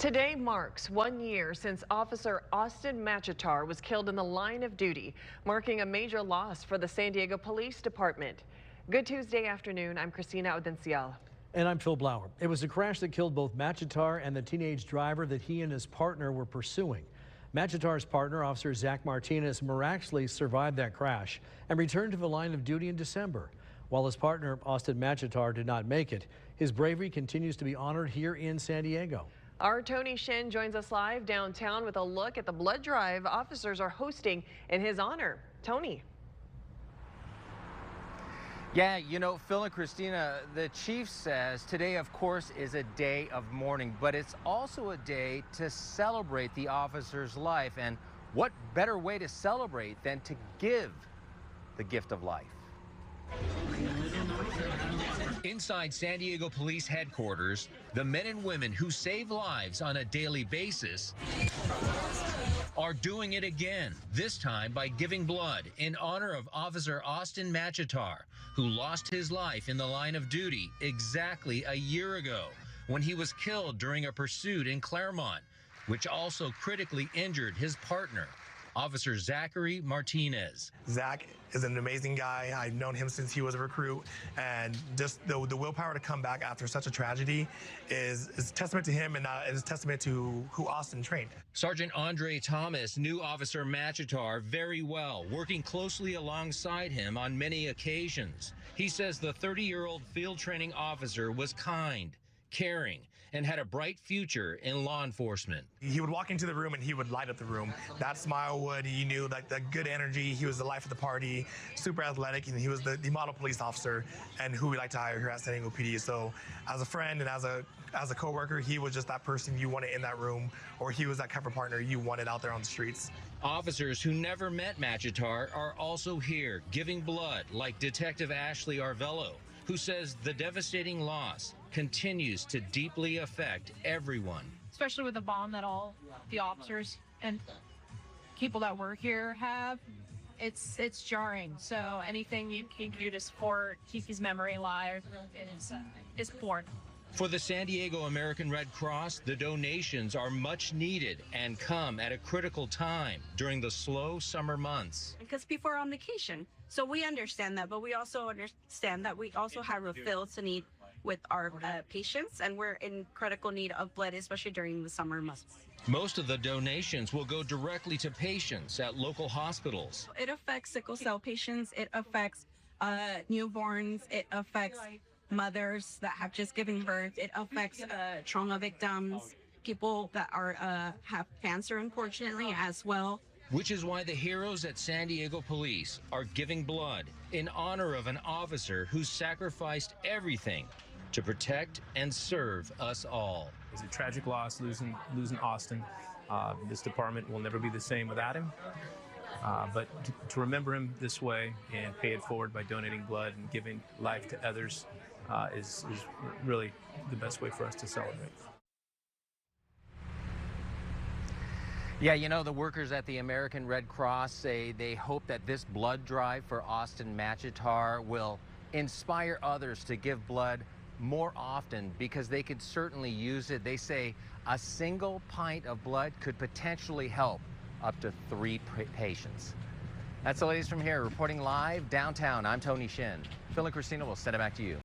Today marks 1 year since Officer Austin Machetar was killed in the line of duty, marking a major loss for the San Diego Police Department. Good Tuesday afternoon. I'm Christina Audencial. And I'm Phil Blauer. It was a crash that killed both Machetar and the teenage driver that he and his partner were pursuing. Machetar's partner, Officer Zach Martinez, miraculously survived that crash and returned to the line of duty in December. While his partner, Austin Machetar, did not make it, his bravery continues to be honored here in San Diego. Our Tony Shin joins us live downtown with a look at the blood drive officers are hosting in his honor. Tony. Yeah, you know, Phil and Christina, the chief says today, of course, is a day of mourning, but it's also a day to celebrate the officer's life. And what better way to celebrate than to give the gift of life? Inside San Diego Police Headquarters, the men and women who save lives on a daily basis are doing it again, this time by giving blood in honor of Officer Austin Machetar, who lost his life in the line of duty exactly a year ago when he was killed during a pursuit in Claremont, which also critically injured his partner, Officer Zachary Martinez. Zach is an amazing guy. I've known him since he was a recruit, and just the willpower to come back after such a tragedy is testament to him, and is testament to who Austin trained. Sergeant Andre Thomas knew Officer Machetar very well, working closely alongside him on many occasions. He says the 30-year-old field training officer was kind, caring, and had a bright future in law enforcement. He would walk into the room and he would light up the room. That smile would, you knew, like the good energy. He was the life of the party, super athletic, and he was the model police officer and who we like to hire here at San Diego PD. So as a friend and as a coworker, he was just that person you wanted in that room, or he was that type of partner you wanted out there on the streets. Officers who never met Machetar are also here giving blood, like Detective Ashley Arvello, who says the devastating loss continues to deeply affect everyone. Especially with the bond that all the officers and people that work here have, it's jarring. So anything you can do to support, keep his memory alive is important. For the San Diego American Red Cross, the donations are much needed and come at a critical time during the slow summer months. Because people are on vacation. So we understand that, but we also understand that we also have refills to need with our patients, and we're in critical need of blood, especially during the summer months. Most of the donations will go directly to patients at local hospitals. It affects sickle cell patients, it affects newborns, it affects mothers that have just given birth, it affects trauma victims, people that are have cancer, unfortunately, as well. Which is why the heroes at San Diego Police are giving blood in honor of an officer who sacrificed everything to protect and serve us all. It's a tragic loss losing Austin. This department will never be the same without him. But to remember him this way and pay it forward by donating blood and giving life to others is really the best way for us to celebrate. Yeah, you know, the workers at the American Red Cross say they hope that this blood drive for Austin Machetar will inspire others to give blood more often, because they could certainly use it. They say a single pint of blood could potentially help up to 3 patients. That's the latest from here. Reporting live downtown, I'm Tony Shin. Phil and Christina will send it back to you.